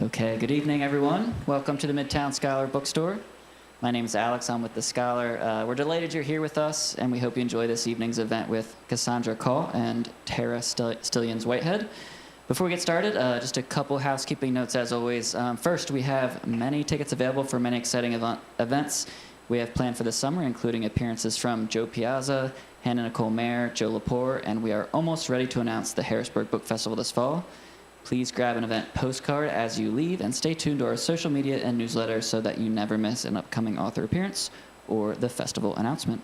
Okay, good evening, everyone. Welcome to the Midtown Scholar Bookstore. My name is Alex. I'm with the Scholar. We're delighted you're here with us, and we hope you enjoy this evening's event with Cassandra Khaw and Tara Stillians-Whitehead. Before we get started, just a couple housekeeping notes as always. First, we have many tickets available for many exciting events we have planned for this summer, including appearances from Joe Piazza, Hannah Nicole Mayer, Joe Lepore, and we are almost ready to announce the Harrisburg Book Festival this fall. Please grab an event postcard as you leave and stay tuned to our social media and newsletters so that you never miss an upcoming author appearance or the festival announcement.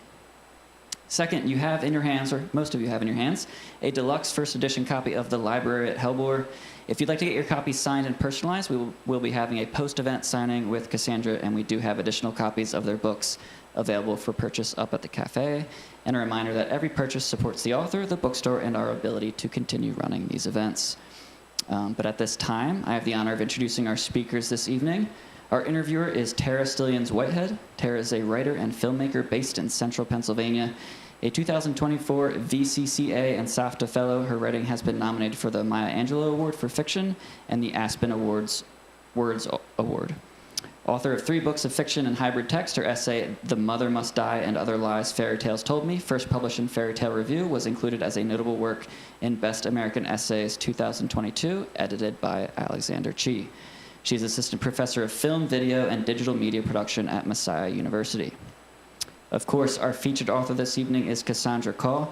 Second, you have in your hands, or most of you have in your hands, a deluxe first edition copy of The Library at Hellebore. If you'd like to get your copy signed and personalized, we'll be having a post-event signing with Cassandra, and we do have additional copies of their books available for purchase up at the cafe. And a reminder that every purchase supports the author, the bookstore, and our ability to continue running these events. But at this time, I have the honor of introducing our speakers this evening. Our interviewer is Tara Stillians-Whitehead. Tara is a writer and filmmaker based in central Pennsylvania. A 2024 VCCA and SAFTA Fellow, her writing has been nominated for the Maya Angelou Award for Fiction and the Aspen Awards Words Award. Author of 3 books of fiction and hybrid text, her essay, The Mother Must Die and Other Lies Fairy Tales Told Me, first published in Fairy Tale Review, was included as a notable work in Best American Essays 2022, edited by Alexander Chi. She's assistant professor of film, video, and digital media production at Messiah University. Of course, our featured author this evening is Cassandra Khaw.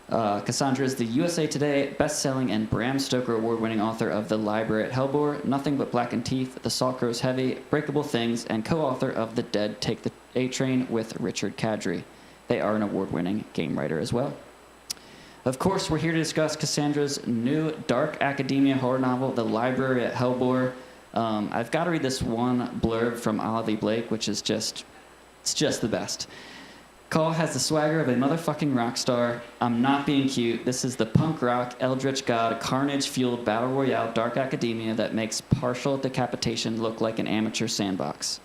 Cassandra is the USA Today bestselling and Bram Stoker award-winning author of The Library at Hellebore, Nothing But Blackened Teeth, The Salt Grows Heavy, Breakable Things, and co-author of The Dead Take the A-Train with Richard Kadrey. They are an award-winning game writer as well. Of course, we're here to discuss Cassandra's new dark academia horror novel, The Library at Hellebore. I've got to read this one blurb from Olive Blake, which is it's just the best. Khaw has the swagger of a motherfucking rock star. I'm not being cute. This is the punk rock, eldritch god, carnage-fueled battle royale dark academia that makes partial decapitation look like an amateur sandbox.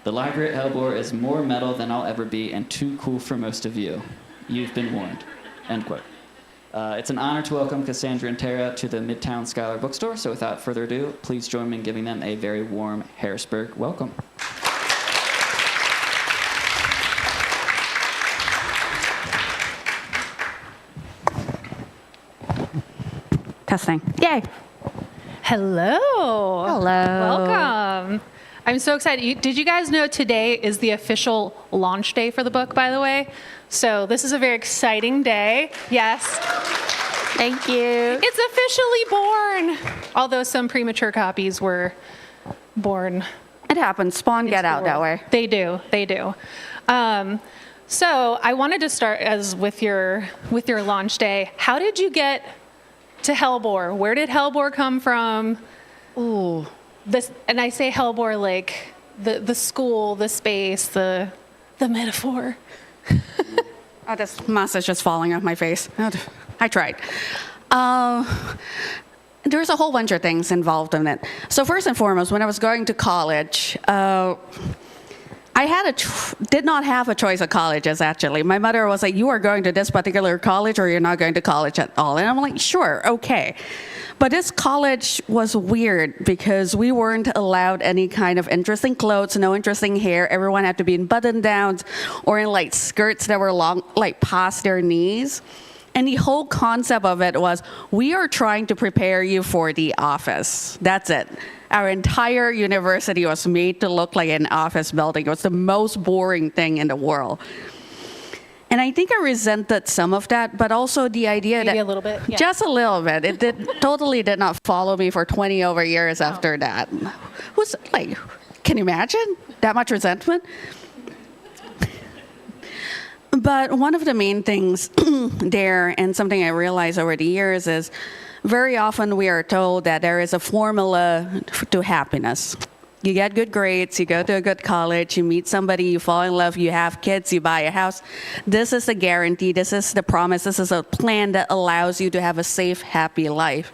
The Library at Hellebore is more metal than I'll ever be and too cool for most of you. You've been warned. End quote. It's an honor to welcome Cassandra and Tara to the Midtown Scholar Bookstore, so without further ado, please join me in giving them a very warm Harrisburg welcome. Testing. Yay. Hello. Hello. Welcome. I'm so excited. Did you guys know today is the official launch day for the book, by the way? So this is a very exciting day. Yes. Thank you. It's officially born. Although some premature copies were born. It happens. Spawn get out that way. They do. They do. So I wanted to start with your launch day. How did you get to Hellebore? Where did Hellebore come from? Ooh. And I say Hellebore like the school, the space, the metaphor. Oh, this mess is just falling off my face. I tried. There's a whole bunch of things involved in it. So first and foremost, when I was going to college, I did not have a choice of colleges, actually. My mother was like, you are going to this particular college or you're not going to college at all. And I'm like, sure, okay. But this college was weird because we weren't allowed any kind of interesting clothes, no interesting hair. Everyone had to be in button-downs or in like skirts that were long, like past their knees. And the whole concept of it was, we are trying to prepare you for the office. That's it. Our entire university was made to look like an office building. It was the most boring thing in the world. And I think I resented some of that, but also the idea Maybe that... a little bit? Yeah. Just a little bit. It totally did not follow me for 20 over years after that. Can you imagine that much resentment? But one of the main things there, and something I realized over the years, is very often we are told that there is a formula to happiness. You get good grades, you go to a good college, you meet somebody, you fall in love, you have kids, you buy a house. This is a guarantee, this is the promise, this is a plan that allows you to have a safe, happy life.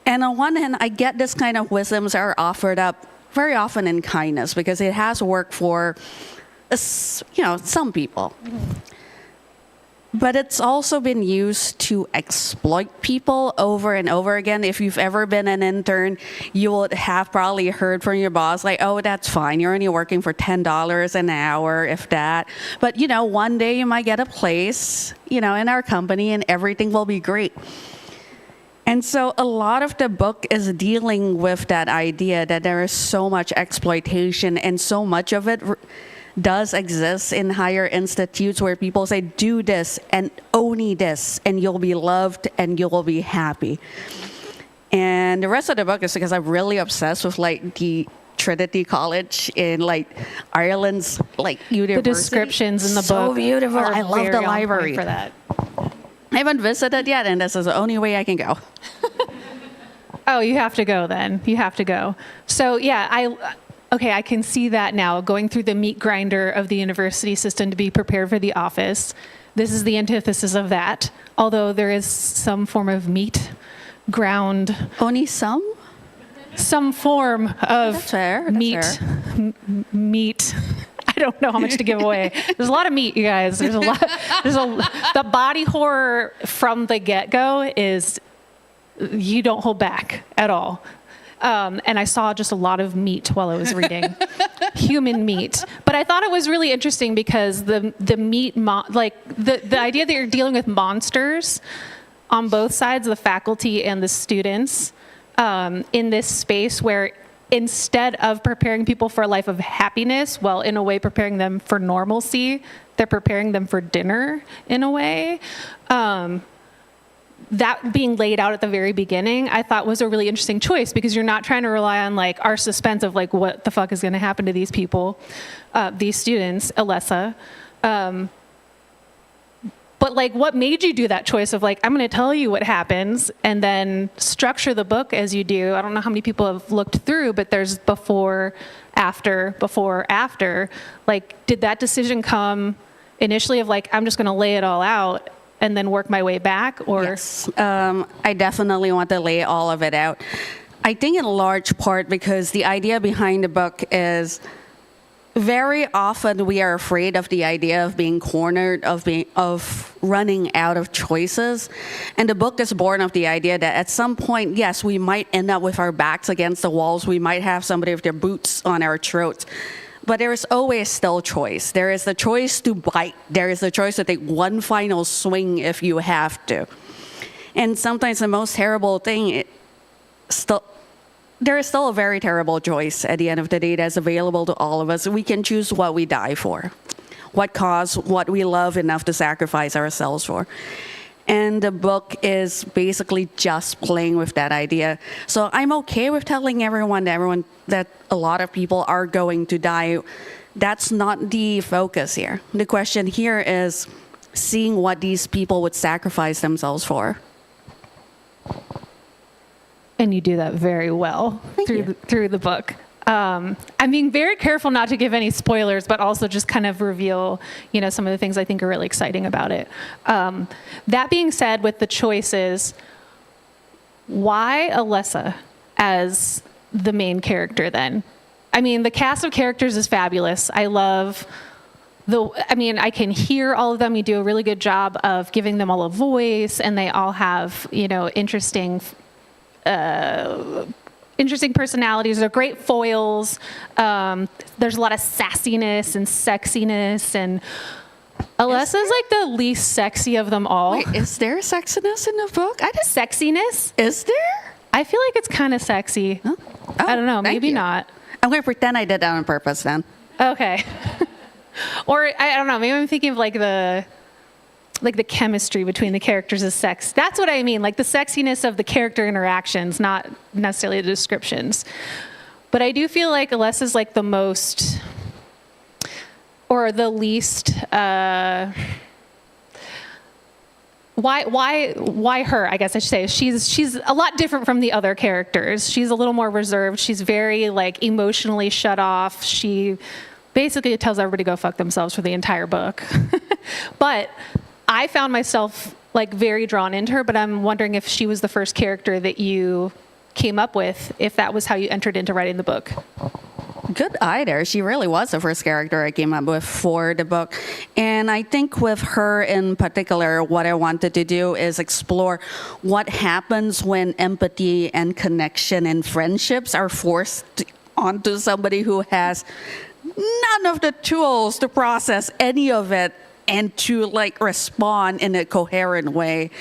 And on one hand, I get this kind of wisdoms are offered up very often in kindness because it has worked for some people. but it's also been used to exploit people over and over again. If you've ever been an intern, you would have probably heard from your boss, like, oh, that's fine. You're only working for $10 an hour, if that. But, one day you might get a place, in our company and everything will be great. And so a lot of the book is dealing with that idea that there is so much exploitation, and so much of it does exist in higher institutes where people say, do this and only this, and you'll be loved and you'll be happy. And the rest of the book is because I'm really obsessed with the Trinity College in Ireland's university. The descriptions in the book so beautiful. are I love very the on point library for that. I haven't visited yet, and this is the only way I can go. Oh, you have to go then. You have to go. So yeah, I can see that now, going through the meat grinder of the university system to be prepared for the office. This is the antithesis of that, although there is some form of meat ground. Only some? Some form of That's fair. meat. Meat. I don't know how much to give away. There's a lot of meat, you guys. The body horror from the get-go is, you don't hold back at all. And I saw just a lot of meat while I was reading, human meat. But I thought it was really interesting because the meat, the idea that you're dealing with monsters on both sides, the faculty and the students, in this space where instead of preparing people for a life of happiness, well, in a way preparing them for normalcy, they're preparing them for dinner in a way. That being laid out at the very beginning, I thought was a really interesting choice, because you're not trying to rely on our suspense of what the fuck is going to happen to these people, these students, Alessa. But what made you do that choice of I'm going to tell you what happens and then structure the book as you do? I don't know how many people have looked through, but there's before, after. Did that decision come initially of I'm just going to lay it all out and then work my way back? Or Yes, I definitely want to lay all of it out. I think in large part because the idea behind the book is very often we are afraid of the idea of being cornered, of running out of choices. And the book is born of the idea that at some point, yes, we might end up with our backs against the walls. We might have somebody with their boots on our throats. But there is always still choice. There is the choice to bite. There is the choice to take one final swing if you have to. And sometimes the most terrible thing, there is still a very terrible choice at the end of the day that's available to all of us. We can choose what we die for, what cause, what we love enough to sacrifice ourselves for. And the book is basically just playing with that idea. So I'm okay with telling everyone that a lot of people are going to die. That's not the focus here. The question here is seeing what these people would sacrifice themselves for. And you do that very well through the book. I'm being very careful not to give any spoilers, but also just kind of reveal, some of the things I think are really exciting about it. That being said, with the choices, why Alessa as the main character then? I mean, the cast of characters is fabulous. I love I can hear all of them. You do a really good job of giving them all a voice, and they all have, interesting personalities. They're great foils. There's a lot of sassiness and sexiness, and Alessa's the least sexy of them all. Wait, is there sexiness in the book? Sexiness? Is there? I feel like it's kind of sexy. Huh? I don't know. Maybe not. I'm going to pretend I did that on purpose then. Okay. Or I don't know. Maybe I'm thinking of the chemistry between the characters is sex. That's what I mean, the sexiness of the character interactions, not necessarily the descriptions. But I do feel like Alessa's the most, or the least, why her, I guess I should say. She's a lot different from the other characters. She's a little more reserved. She's very emotionally shut off. She basically tells everybody to go fuck themselves for the entire book. But I found myself very drawn into her, but I'm wondering if she was the first character that you came up with, if that was how you entered into writing the book. good either. She really was the first character I came up with for the book. And I think with her in particular, what I wanted to do is explore what happens when empathy and connection and friendships are forced onto somebody who has none of the tools to process any of it and to like respond in a coherent way.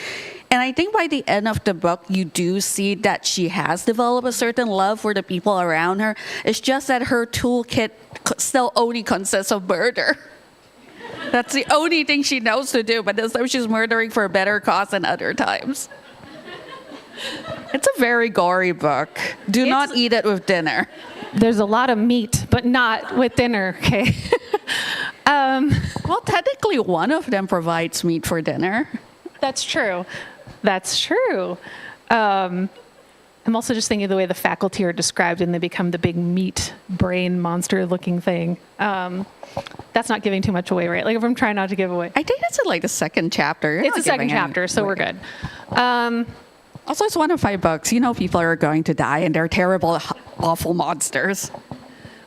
And I think by the end of the book, you do see that she has developed a certain love for the people around her. It's just that her toolkit still only consists of murder. That's the only thing she knows to do, but this time she's murdering for a better cause than other times. It's a very gory book. Do not eat it with dinner. There's a lot of meat, but not with dinner, okay? Well, technically, one of them provides meat for dinner. That's true. That's true. I'm also just thinking of the way the faculty are described and they become the big meat brain monster looking thing. That's not giving too much away, right? Like if I'm trying not to give away. I think that's in like the second chapter. It's the second chapter, so we're good. Also, it's one of 5 books. You know people are going to die and they're terrible, awful monsters.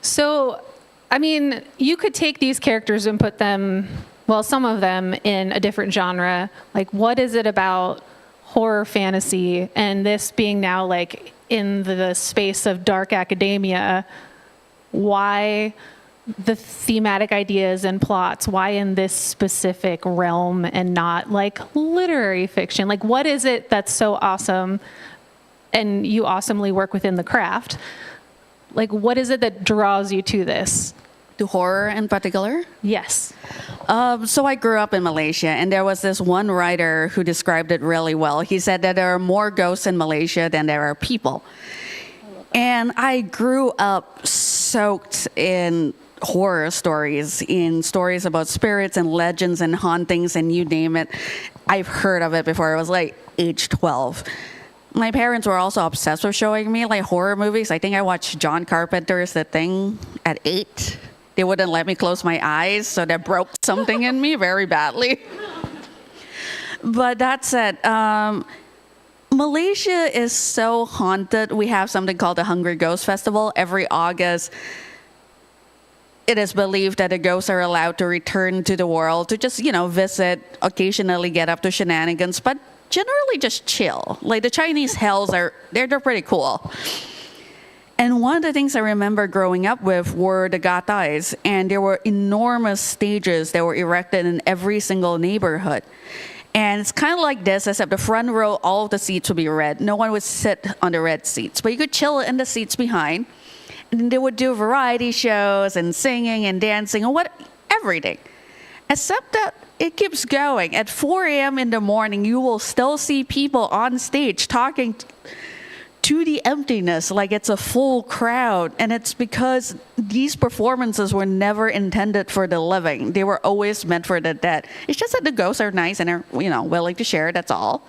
So, I mean, you could take these characters and put them, well, some of them in a different genre. Like, what is it about horror fantasy and this being now like in the space of dark academia? Why the thematic ideas and plots? Why in this specific realm and not like literary fiction? Like, what is it that's so awesome? And you awesomely work within the craft. Like, what is it that draws you to this? To horror in particular? Yes. So I grew up in Malaysia, and there was this one writer who described it really well. He said that there are more ghosts in Malaysia than there are people. And I grew up soaked in horror stories, in stories about spirits and legends and hauntings and you name it. I've heard of it before. I was like age 12. My parents were also obsessed with showing me like horror movies. I think I watched John Carpenter's The Thing at 8. They wouldn't let me close my eyes, so that broke something in me very badly. But that said, Malaysia is so haunted. We have something called the Hungry Ghost Festival every August. It is believed that the ghosts are allowed to return to the world to just, visit, occasionally get up to shenanigans, but generally just chill. Like the Chinese hells they're pretty cool. And one of the things I remember growing up with were the gatais, and there were enormous stages that were erected in every single neighborhood. And it's kind of like this, except the front row, all of the seats would be red. No one would sit on the red seats, but you could chill in the seats behind. And they would do variety shows and singing and dancing and everything. Except that it keeps going. At 4 a.m. in the morning, you will still see people on stage talking to the emptiness like it's a full crowd. And it's because these performances were never intended for the living. They were always meant for the dead. It's just that the ghosts are nice and are, willing to share, that's all.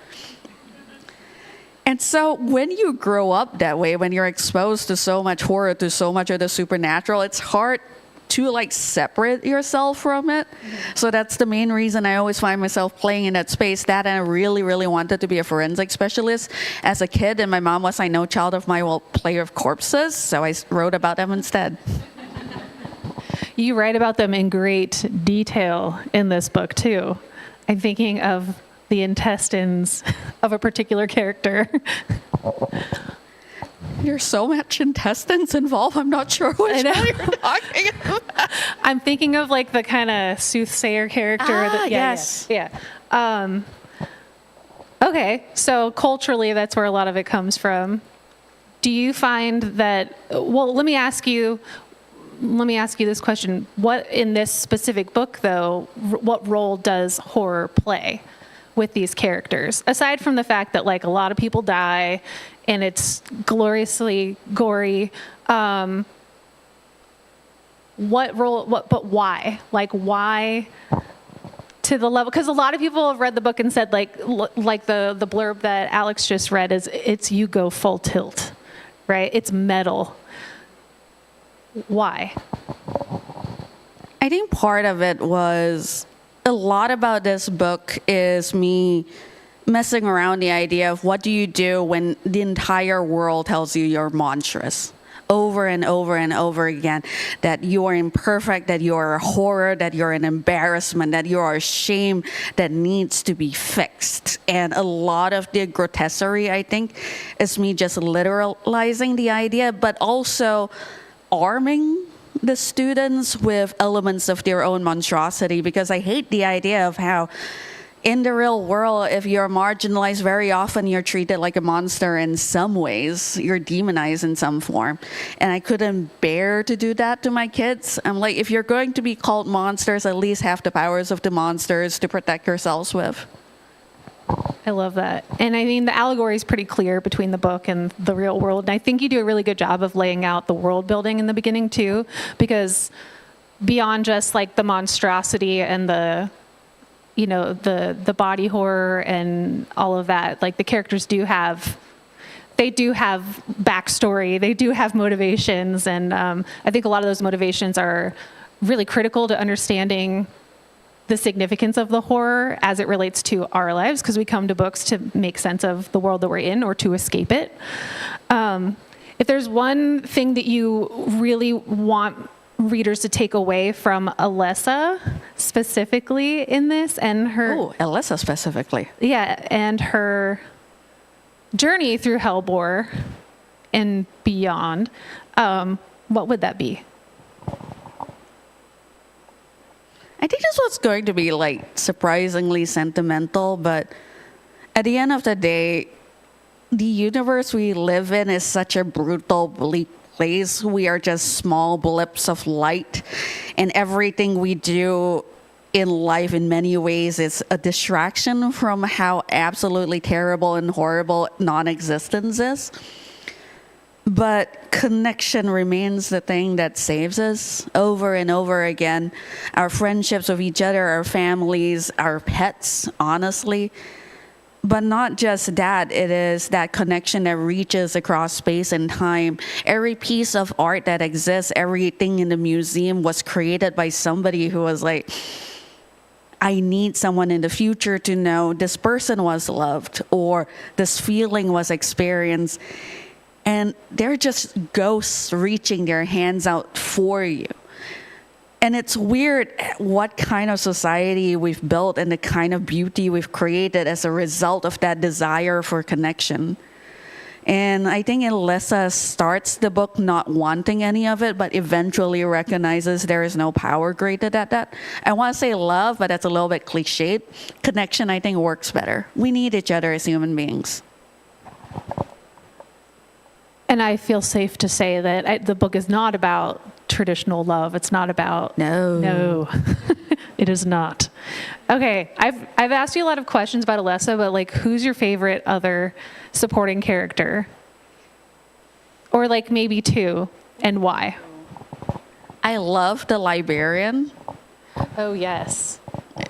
And so when you grow up that way, when you're exposed to so much horror, to so much of the supernatural, it's hard to separate yourself from it. So that's the main reason I always find myself playing in that space. That and I really, really wanted to be a forensic specialist as a kid. And my mom was no child of mine will play with corpses. So I wrote about them instead. You write about them in great detail in this book too. I'm thinking of the intestines of a particular character. There's so much intestines involved. I'm not sure which one you're talking about. I'm thinking of the kind of soothsayer character. Yes. Yeah. Okay, so culturally, that's where a lot of it comes from. Do you find that? Well, let me ask you this question: what in this specific book, though? What role does horror play with these characters, aside from the fact that a lot of people die and it's gloriously gory? What role? But why? Why? To the level, because a lot of people have read the book and said the blurb that Alex just read is you go full tilt, right? It's metal. Why? I think part of it was a lot about this book is me messing around the idea of what do you do when the entire world tells you you're monstrous. over and over and over again that you are imperfect, that you are a horror, that you're an embarrassment, that you are a shame that needs to be fixed. And a lot of the grotesquerie, I think, is me just literalizing the idea, but also arming the students with elements of their own monstrosity, because I hate the idea of how in the real world, if you're marginalized, very often you're treated like a monster in some ways. You're demonized in some form. And I couldn't bear to do that to my kids. I'm like, if you're going to be called monsters, at least have the powers of the monsters to protect yourselves with. I love that. And I mean, the allegory is pretty clear between the book and the real world. And I think you do a really good job of laying out the world building in the beginning too, because beyond just like the monstrosity and the body horror and all of that, like the characters do have backstory, they do have motivations, and I think a lot of those motivations are really critical to understanding the significance of the horror as it relates to our lives, because we come to books to make sense of the world that we're in or to escape it. If there's one thing that you really want readers to take away from Alessa specifically in this, and her Alessa specifically, and her journey through Hellebore and beyond, what would that be? I think this was going to be like surprisingly sentimental, but at the end of the day, the universe we live in is such a brutal, bleak place. We are just small blips of light, and everything we do in life in many ways is a distraction from how absolutely terrible and horrible non-existence is. But connection remains the thing that saves us over and over again. Our friendships with each other, our families, our pets, honestly. But not just that, it is that connection that reaches across space and time. Every piece of art that exists, everything in the museum was created by somebody who was like, I need someone in the future to know this person was loved or this feeling was experienced. And they're just ghosts reaching their hands out for you. And it's weird what kind of society we've built and the kind of beauty we've created as a result of that desire for connection. And I think Alessa starts the book not wanting any of it, but eventually recognizes there is no power greater than that. I want to say love, but that's a little bit cliched. Connection, I think, works better. We need each other as human beings. And I feel safe to say that the book is not about traditional love. It's not about... No, it is not. Okay, I've asked you a lot of questions about Alessa, but like, who's your favorite other supporting character? Or like maybe two, and why? I love the librarian. Oh, yes.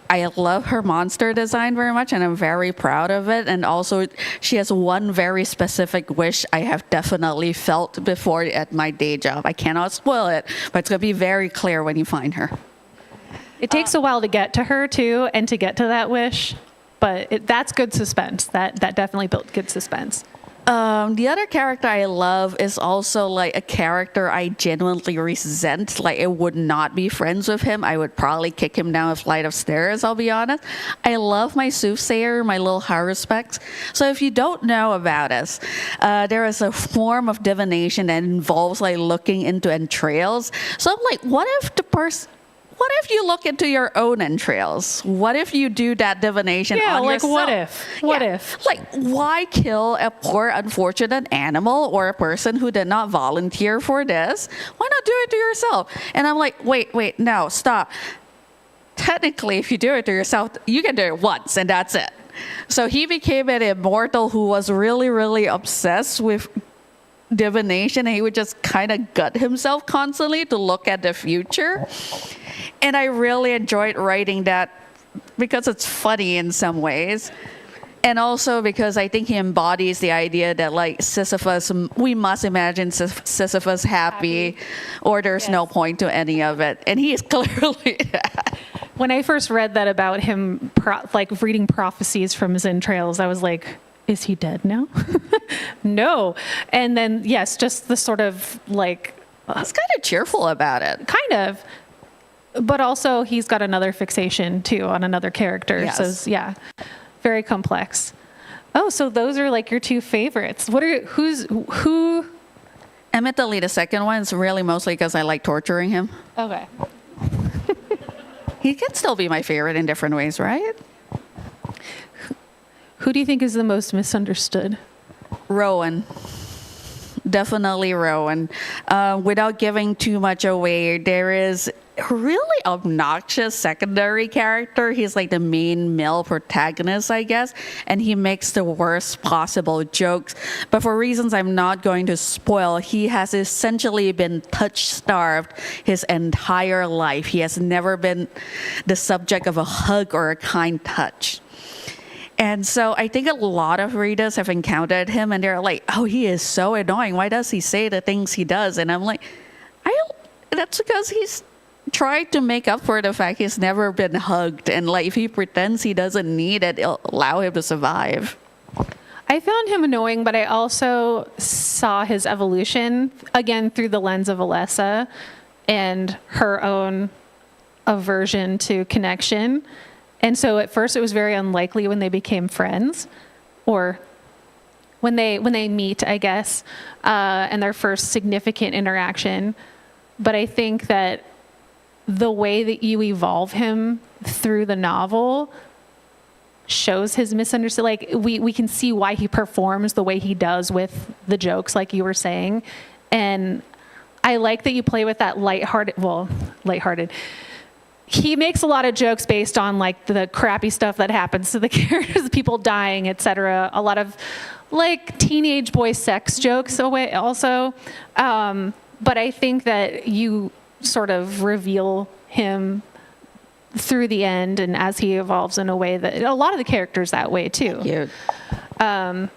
I love her monster design very much, and I'm very proud of it. And also, she has one very specific wish I have definitely felt before at my day job. I cannot spoil it, but it's going to be very clear when you find her. It takes a while to get to her, too, and to get to that wish. But that's good suspense. That definitely built good suspense. The other character I love is also like a character I genuinely resent. Like, I would not be friends with him. I would probably kick him down a flight of stairs, I'll be honest. I love my soothsayer, my little Harrisburg. So if you don't know about us, there is a form of divination that involves like looking into entrails. So I'm like, what if you look into your own entrails? What if you do that divination on yourself? What if? Like, why kill a poor, unfortunate animal or a person who did not volunteer for this? Why not do it to yourself? And I'm like, wait, no, stop. Technically, if you do it to yourself, you can do it once and that's it. So he became an immortal who was really, really obsessed with divination, and he would just kind of gut himself constantly to look at the future. And I really enjoyed writing that because it's funny in some ways. And also because I think he embodies the idea that like Sisyphus, we must imagine Sisyphus happy or there's no point to any of it. And he is clearly that. When I first read that about him, like reading prophecies from his entrails, I was like, is he dead now? No. And then, yes, just the sort of like... He's kind of cheerful about it. Kind of. But also, he's got another fixation, too, on another character. Yes. So, yeah, very complex. Oh, so those are like your two favorites. Who? Admittedly, the second one is really mostly because I like torturing him. Okay. He can still be my favorite in different ways, right? Who do you think is the most misunderstood? Rowan. Definitely Rowan. Without giving too much away, there is a really obnoxious secondary character. He's like the main male protagonist, I guess, and he makes the worst possible jokes. But for reasons I'm not going to spoil, he has essentially been touch-starved his entire life. He has never been the subject of a hug or a kind touch. And so I think a lot of readers have encountered him and they're like, oh, he is so annoying. Why does he say the things he does? And I'm like, that's because he's tried to make up for the fact he's never been hugged. And like, if he pretends he doesn't need it, it'll allow him to survive. I found him annoying, but I also saw his evolution, again, through the lens of Alessa and her own aversion to connection. And so at first it was very unlikely when they became friends, or when they meet, I guess, and their first significant interaction. But I think that the way that you evolve him through the novel shows his misunderstanding. Like we can see why he performs the way he does with the jokes, like you were saying. And I like that you play with that lighthearted. He makes a lot of jokes based on like the crappy stuff that happens to the characters, people dying, etc. A lot of like teenage boy sex jokes away also. But I think that you sort of reveal him through the end and as he evolves in a way that a lot of the characters that way too. Cute. I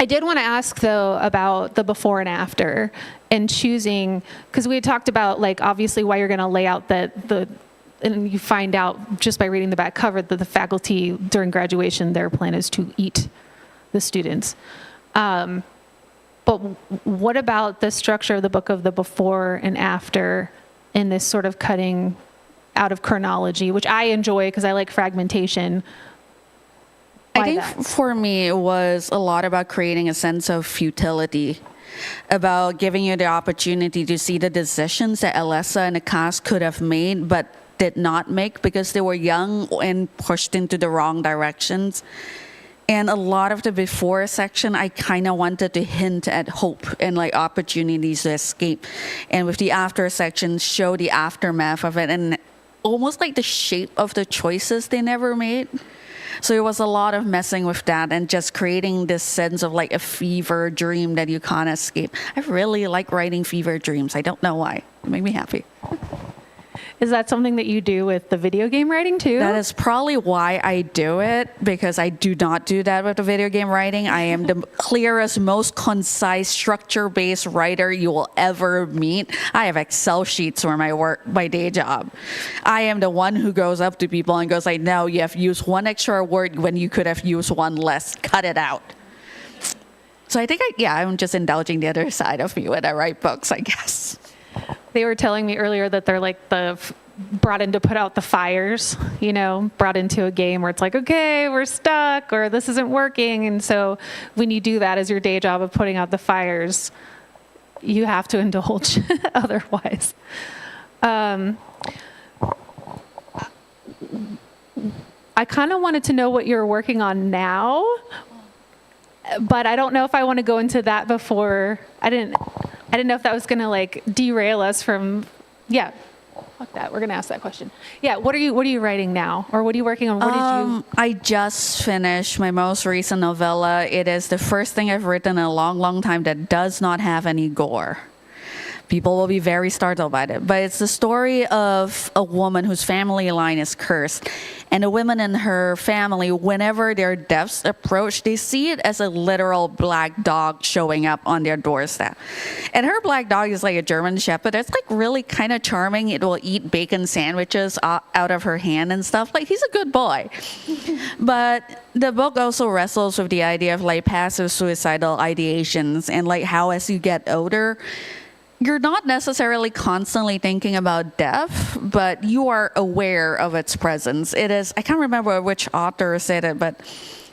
did want to ask though about the before and after and choosing, because we had talked about like obviously why you're going to lay out and you find out just by reading the back cover that the faculty during graduation, their plan is to eat the students. But what about the structure of the book of the before and after in this sort of cutting out of chronology, which I enjoy because I like fragmentation? I think for me, it was a lot about creating a sense of futility, about giving you the opportunity to see the decisions that Alessa and the cast could have made, but did not make because they were young and pushed into the wrong directions. And a lot of the before section, I kind of wanted to hint at hope and like opportunities to escape. And with the after section, show the aftermath of it and almost like the shape of the choices they never made. So it was a lot of messing with that and just creating this sense of like a fever dream that you can't escape. I really like writing fever dreams. I don't know why. It made me happy. Is that something that you do with the video game writing too? That is probably why I do it, because I do not do that with the video game writing. I am the clearest, most concise, structure-based writer you will ever meet. I have Excel sheets for my work, my day job. I am the one who goes up to people and goes like, no, you have used one extra word when you could have used one less. Cut it out. So I think, I'm just indulging the other side of me when I write books, I guess. They were telling me earlier that they're like brought in to put out the fires, brought into a game where it's like, okay, we're stuck or this isn't working. And so when you do that as your day job of putting out the fires, you have to indulge otherwise. I kind of wanted to know what you're working on now, but I don't know if I want to go into that before. I didn't know if that was going to like derail us from, fuck that. We're going to ask that question. Yeah. What are you writing now? Or what are you working on? What did you? I just finished my most recent novella. It is the first thing I've written in a long, long time that does not have any gore. people will be very startled by it. But it's the story of a woman whose family line is cursed. And the women in her family, whenever their deaths approach, they see it as a literal black dog showing up on their doorstep. And her black dog is like a German Shepherd. It's like really kind of charming. It will eat bacon sandwiches out of her hand and stuff. Like, he's a good boy. But the book also wrestles with the idea of like passive suicidal ideations and like how as you get older, you're not necessarily constantly thinking about death, but you are aware of its presence. It is, I can't remember which author said it, but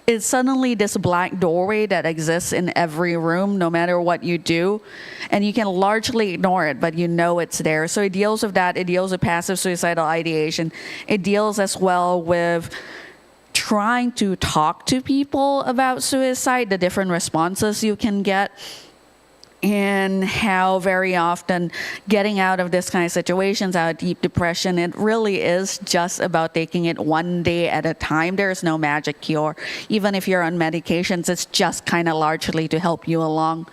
it's suddenly this black doorway that exists in every room, no matter what you do. And you can largely ignore it, but you know it's there. So it deals with that. It deals with passive suicidal ideation. It deals as well with trying to talk to people about suicide, the different responses you can get, and how very often getting out of this kind of situations, out of deep depression, it really is just about taking it one day at a time. There's no magic cure. Even if you're on medications, it's just kind of largely to help you along.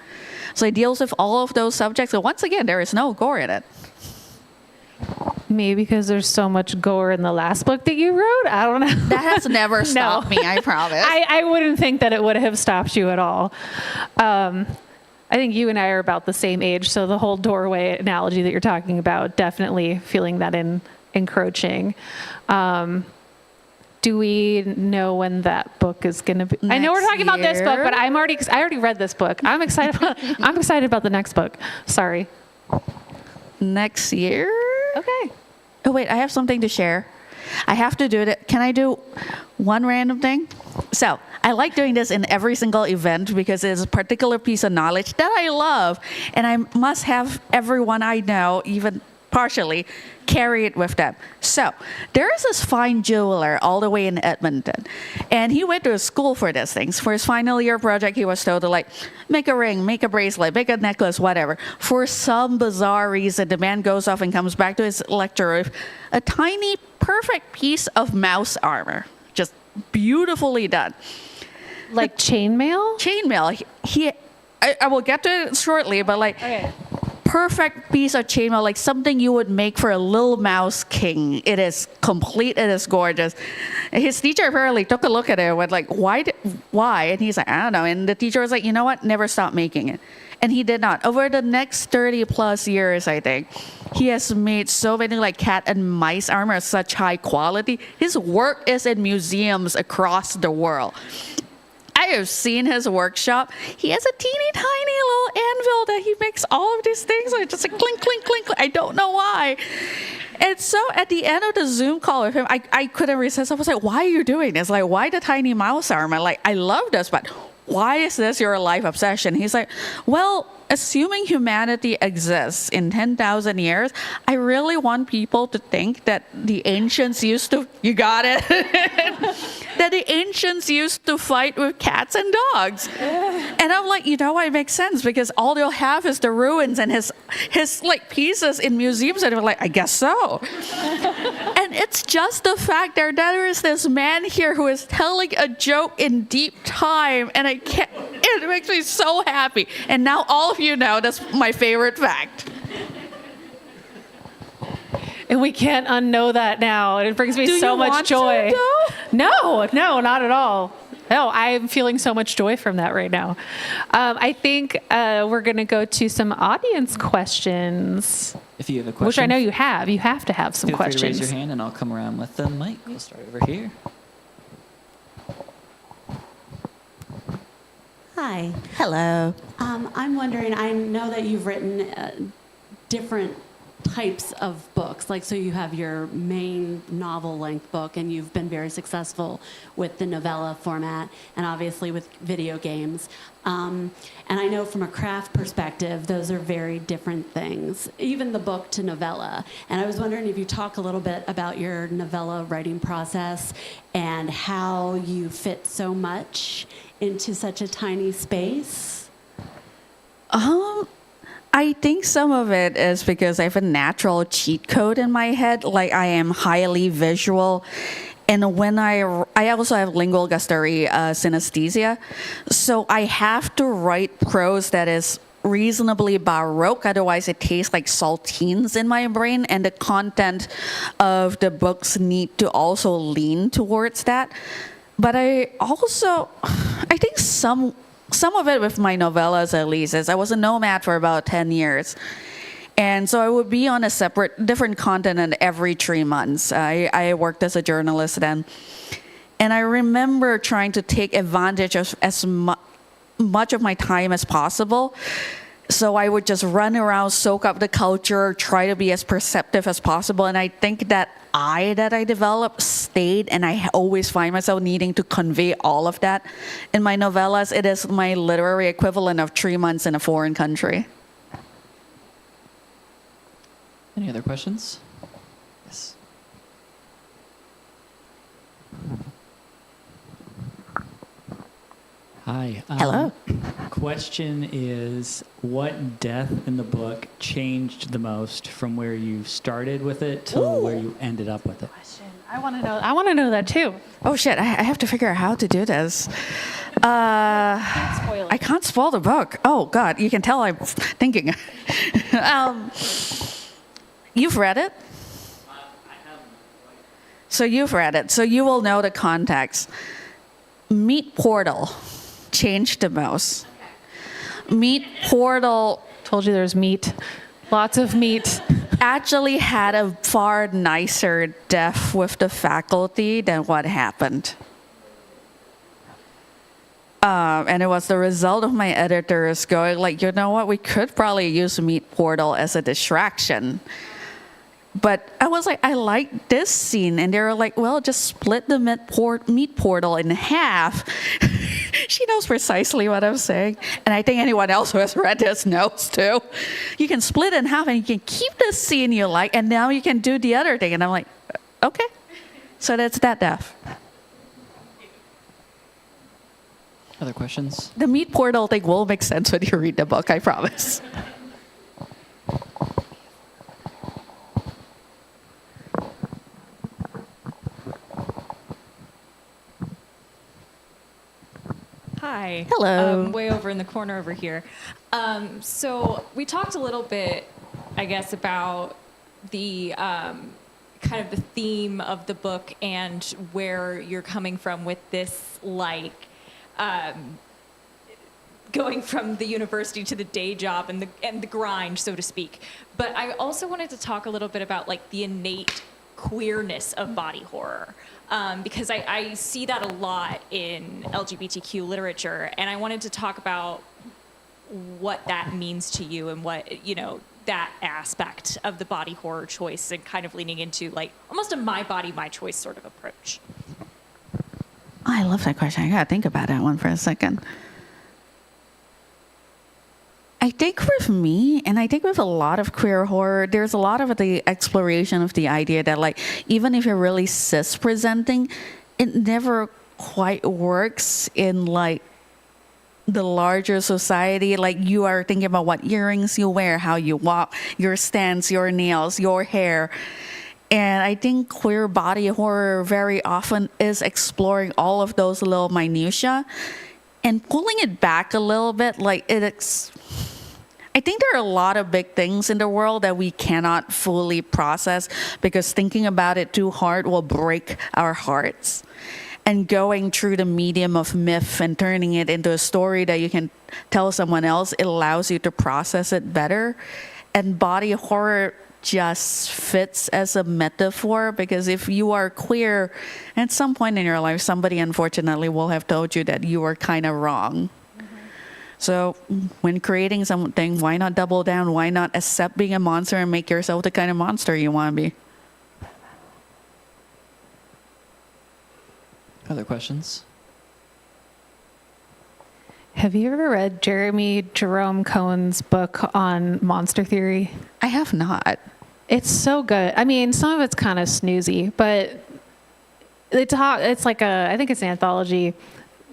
So it deals with all of those subjects. So once again, there is no gore in it. Maybe because there's so much gore in the last book that you wrote. I don't know. That has never stopped me, I promise. I wouldn't think that it would have stopped you at all. I think you and I are about the same age, so the whole doorway analogy that you're talking about, definitely feeling that encroaching. Do we know when that book is going to be? I know we're talking about this book, but I already read this book. I'm excited about the next book. Sorry. Next year? Okay. Oh, wait, I have something to share. I have to do it. Can I do one random thing? So I like doing this in every single event because it's a particular piece of knowledge that I love. And I must have everyone I know, even partially, carry it with them. So there is this fine jeweler all the way in Edmonton. And he went to a school for these things. For his final year project, he was told to like, make a ring, make a bracelet, make a necklace, whatever. For some bizarre reason, the man goes off and comes back to his lecture with a tiny, perfect piece of mouse armor. Just beautifully done. Like chainmail? Chainmail. I will get to it shortly, but like, Okay. Perfect piece of chainmail, like something you would make for a little mouse king. It is complete. It is gorgeous. And his teacher apparently took a look at it and went like, why? And he's like, I don't know. And the teacher was like, you know what? Never stop making it. And he did not. Over the next 30 plus years, I think, he has made so many like cat and mice armor of such high quality. His work is in museums across the world. I have seen his workshop. He has a teeny tiny little anvil that he makes all of these things with. Just like clink, clink, clink, clink. I don't know why. And so at the end of the Zoom call with him, I couldn't resist. I was like, why are you doing this? Like, why the tiny mouse arm? I'm like, I love this, but why is this your life obsession? He's like, well, assuming humanity exists in 10,000 years, I really want people to think that the ancients used to, you got it? That the ancients used to fight with cats and dogs. And I'm like, you know what, it makes sense because all they'll have is the ruins and his like pieces in museums. And I'm like, I guess so. And it's just the fact that there is this man here who is telling a joke in deep time, and I can't, it makes me so happy. And now all of you know that's my favorite fact. And we can't unknow that now. It brings me so much joy. No, not at all. No, I'm feeling so much joy from that right now. I think we're going to go to some audience questions. If you have a question, Which I know you have. You have to have some feel questions. free to raise your hand and I'll come around with the mic. We'll start over here. Hi. Hello. I'm wondering, I know that you've written different types of books. Like, so you have your main novel-length book, and you've been very successful with the novella format, and obviously with video games. And I know from a craft perspective, those are very different things, even the book to novella. And I was wondering if you talk a little bit about your novella writing process and how you fit so much into such a tiny space. I think some of it is because I have a natural cheat code in my head. Like, I am highly visual. And when I also have lingual gustatory synesthesia. So I have to write prose that is reasonably baroque, otherwise it tastes like saltines in my brain, and the content of the books need to also lean towards that. But I think some of it with my novellas at least is I was a nomad for about 10 years. And so I would be on a different continent every 3 months. I worked as a journalist then. And I remember trying to take advantage of as much of my time as possible. So I would just run around, soak up the culture, try to be as perceptive as possible. And I think that I developed stayed, and I always find myself needing to convey all of that. In my novellas, it is my literary equivalent of 3 months in a foreign country. Any other questions? Yes. Hi. Hello. Question is, what death in the book changed the most from where you started with it to where you ended up with it? I want to know. I want to know that too. Oh shit, I have to figure out how to do this. Spoil it. I can't spoil the book. Oh God, you can tell I'm thinking. You've read it? I haven't. So you've read it, so you will know the context. Meat Portal changed the most. Meat Portal Told you there's meat. Lots of meat. actually had a far nicer death with the faculty than what happened. And it was the result of my editors going like, you know what, we could probably use Meat Portal as a distraction. But I was like, I like this scene. And they were like, well, just split the meat portal in half. She knows precisely what I'm saying. And I think anyone else who has read this knows too. You can split it in half and you can keep the scene you like. And now you can do the other thing. And I'm like, okay. So that's that death. Other questions? The meat portal thing will make sense when you read the book, I promise. Hi. Hello. Way over in the corner over here. So we talked a little bit, I guess, about the kind of the theme of the book and where you're coming from with this, like, going from the university to the day job and the grind, so to speak. But I also wanted to talk a little bit about like the innate queerness of body horror. Because I see that a lot in LGBTQ literature, and I wanted to talk about what that means to you and what, you know, that aspect of the body horror choice and kind of leaning into like almost a my body, my choice sort of approach. I love that question. I gotta think about that one for a second. I think with me, and I think with a lot of queer horror, there's a lot of the exploration of the idea that, like, even if you're really cis presenting, it never quite works in like the larger society. Like, you are thinking about what earrings you wear, how you walk, your stance, your nails, your hair. And I think queer body horror very often is exploring all of those little minutiae and pulling it back a little bit. Like, I think there are a lot of big things in the world that we cannot fully process because thinking about it too hard will break our hearts. And going through the medium of myth and turning it into a story that you can tell someone else, it allows you to process it better. And body horror just fits as a metaphor because if you are queer, at some point in your life, somebody unfortunately will have told you that you were kind of wrong. So when creating something, why not double down? Why not accept being a monster and make yourself the kind of monster you want to be? Other questions? Have you ever read Jeremy Jerome Cohen's book on monster theory? I have not. It's so good. I mean, some of it's kind of snoozy, but it's like I think it's an anthology.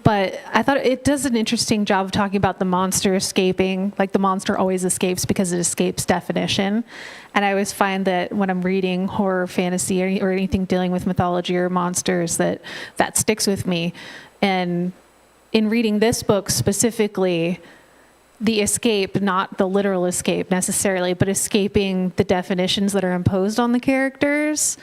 But I thought it does an interesting job of talking about the monster escaping. Like, the monster always escapes because it escapes definition. And I always find that when I'm reading horror, fantasy, or anything dealing with mythology or monsters, that sticks with me. And in reading this book specifically, the escape, not the literal escape necessarily, but escaping the definitions that are imposed on the characters,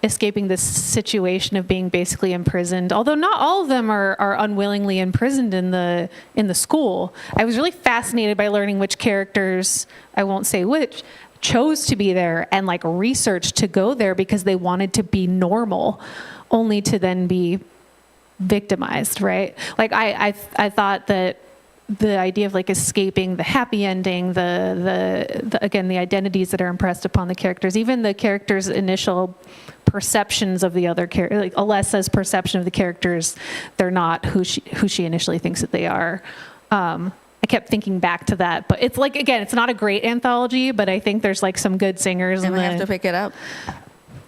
escaping this situation of being basically imprisoned. Although not all of them are unwillingly imprisoned in the school. I was really fascinated by learning which characters, I won't say which, chose to be there and like researched to go there because they wanted to be normal, only to then be victimized, right? Like I thought that the idea of like escaping the happy ending, the again, the identities that are impressed upon the characters, even the characters' initial perceptions of the other character, like Alessa's perception of the characters, they're not who she initially thinks that they are. I kept thinking back to that, but it's like, again, it's not a great anthology, but I think there's like some good singers. And I have to pick it up.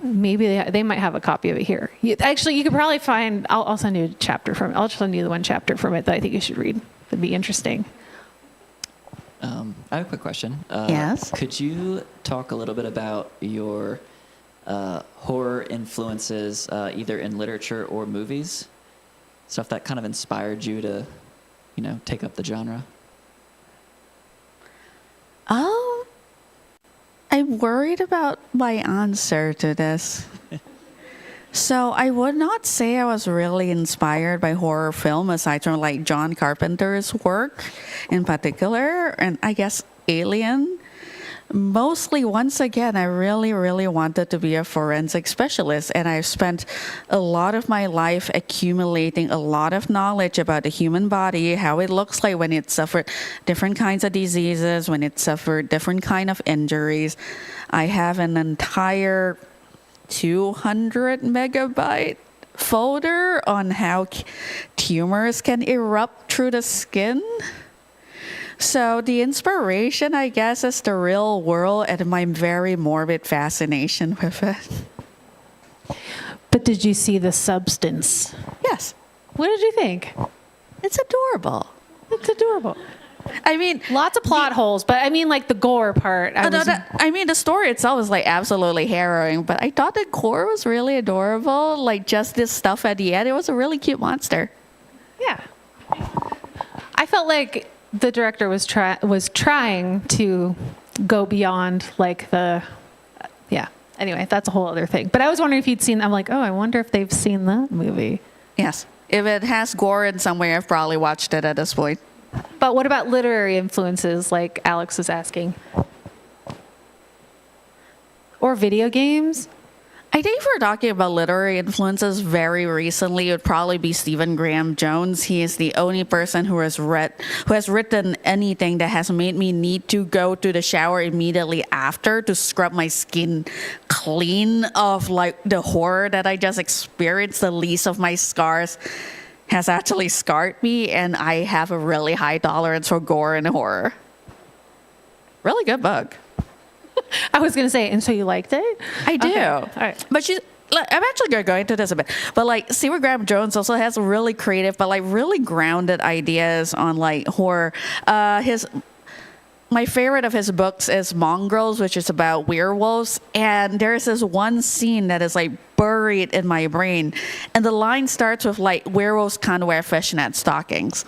Maybe they might have a copy of it here. Actually, you could probably find, I'll send you a chapter from it. I'll send you the one chapter from it that I think you should read. It'd be interesting. I have a quick question. Yes? Could you talk a little bit about your horror influences, either in literature or movies? Stuff that kind of inspired you to, take up the genre? I'm worried about my answer to this. So I would not say I was really inspired by horror film aside from like John Carpenter's work in particular, and I guess Alien. Mostly, once again, I really, really wanted to be a forensic specialist, and I've spent a lot of my life accumulating a lot of knowledge about the human body, how it looks like when it suffered different kinds of diseases, when it suffered different kind of injuries. I have an entire 200 megabyte folder on how tumors can erupt through the skin. So the inspiration, I guess, is the real world and my very morbid fascination with it. But did you see the substance? Yes, What did you think? it's adorable. It's adorable. I mean, Lots of plot holes, but I mean like the gore part. the story itself is like absolutely harrowing, but I thought the core was really adorable. Like just this stuff at the end, it was a really cute monster. Yeah. I felt like the director was trying to go beyond like yeah. Anyway, that's a whole other thing. But I was wondering if you'd seen. I'm like, oh, I wonder if they've seen that movie. Yes, if it has gore in some way, I've probably watched it at this point. But what about literary influences, like Alex was asking, or video games? I think if we're talking about literary influences very recently, it would probably be Stephen Graham Jones. He is the only person who has written anything that has made me need to go to the shower immediately after to scrub my skin clean of like the horror that I just experienced. The least of my scars has actually scarred me, and I have a really high tolerance for gore and horror. Really good book. I was going to say, and so you liked it? I do. Okay. All right. But I'm actually going to go into this a bit. But like Stephen Graham Jones also has really creative, but like really grounded ideas on like horror. My favorite of his books is Mongrels, which is about werewolves. And there's this one scene that is like buried in my brain. And the line starts with like, werewolves can't wear fishnet stockings.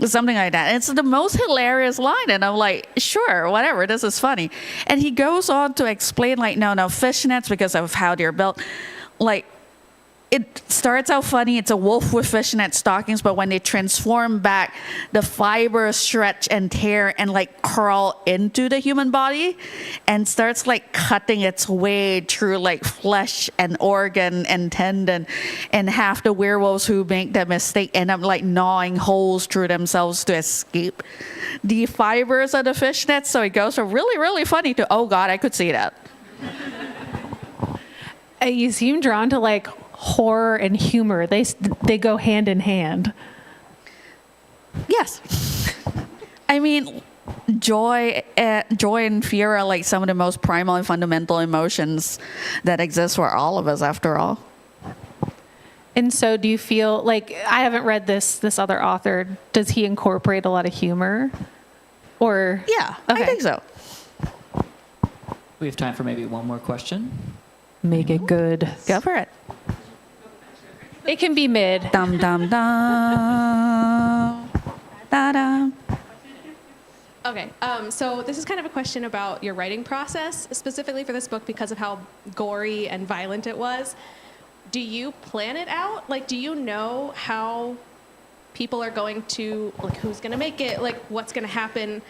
Something like that. And it's the most hilarious line. And I'm like, sure, whatever, this is funny. And he goes on to explain like, no, fishnets, because of how they're built, like, it starts out funny. It's a wolf with fishnet stockings, but when they transform back, the fibers stretch and tear and like crawl into the human body and starts like cutting its way through like flesh and organ and tendon. And half the werewolves who make that mistake end up like gnawing holes through themselves to escape the fibers of the fishnets. So it goes from really, really funny to, oh God, I could see that. You seem drawn to like horror and humor. They go hand in hand. Yes. I mean, joy and fear are like some of the most primal and fundamental emotions that exist for all of us, after all. And so do you feel like, I haven't read this other author, does he incorporate a lot of humor? Or Yeah, okay. I think so. We have time for maybe one more question. Make it good. Go for it. It can be mid. Dum dum dum. Da dum. Okay, so this is kind of a question about your writing process, specifically for this book because of how gory and violent it was. Do you plan it out? Like, do you know how people are going to, like, who's going to make it, like, what's going to happen,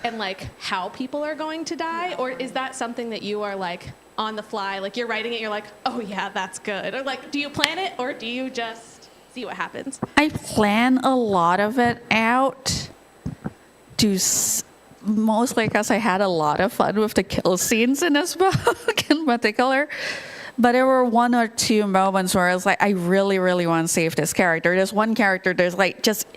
and, like, how people are going to die? Or is that something that you are, like, on the fly, like, you're writing it, you're like, oh, yeah, that's good? Or, like, do you plan it, or do you just see what happens? I plan a lot of it out mostly because I had a lot of fun with the kill scenes in this book in particular. But there were one or two moments where I was like, I really, really want to save this character. There's one character, there's like just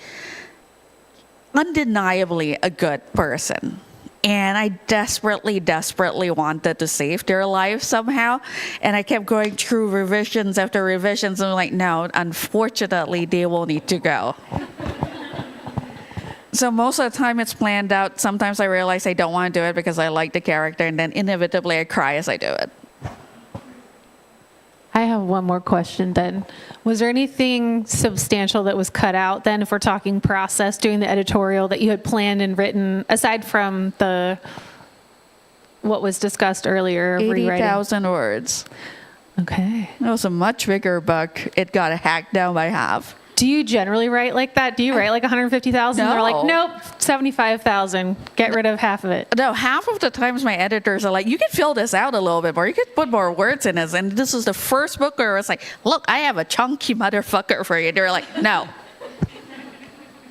undeniably a good person. And I desperately, desperately wanted to save their life somehow. And I kept going through revisions after revisions. And I'm like, no, unfortunately, they will need to go. So most of the time it's planned out. Sometimes I realize I don't want to do it because I like the character. And then inevitably I cry as I do it. I have one more question then. Was there anything substantial that was cut out then, if we're talking process, doing the editorial, that you had planned and written, aside from what was discussed earlier? 80,000 words. Okay. It was a much bigger book. It got hacked down by half. Do you generally write like that? Do you write like 150,000? No. They're like, nope, 75,000. Get rid of half of it. No, half of the times my editors are like, you can fill this out a little bit more. You could put more words in this. And this is the first book where it's like, look, I have a chunky motherfucker for you. They're like, no.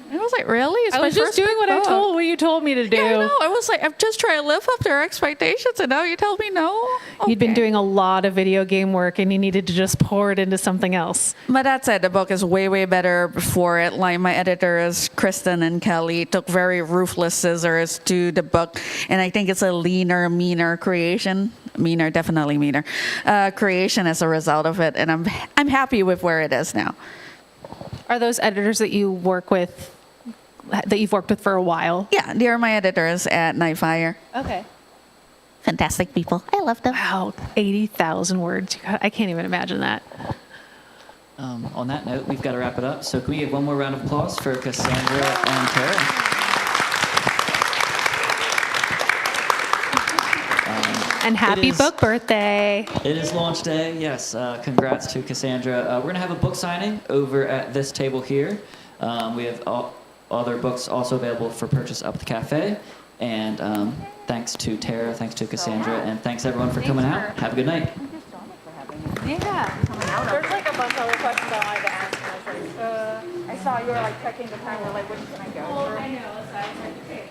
I was like, really? It's I my was just first doing book? what you told me to do. Yeah, I know. I was like, I'm just trying to live up to their expectations, and now you tell me no? You'd been Okay. doing a lot of video game work, and you needed to just pour it into something else. But that said, the book is way, way better before it. Like, my editors, Kristen and Kelly, took very ruthless scissors to the book, and I think it's a leaner, meaner creation. Meaner, definitely meaner. Creation as a result of it, and I'm happy with where it is now. Are those editors that you work with, that you've worked with for a while? Yeah, they're my editors at Nightfire. Okay. Fantastic people. I love them. Wow, 80,000 words. I can't even imagine that. On that note, we've got to wrap it up. So can we give one more round of applause for Cassandra and Tara? And happy is- book birthday. It is launch day, yes. Congrats to Cassandra. We're going to have a book signing over at this table here. We have other books also available for purchase up at the cafe. And thanks to Tara, thanks to Cassandra, and thanks everyone for coming out. Have a good night. Yeah. There's like a bunch of other questions I wanted to ask. And I was like, I saw you were like checking the timer, like, when can I go? Well, I know. So I was like, okay.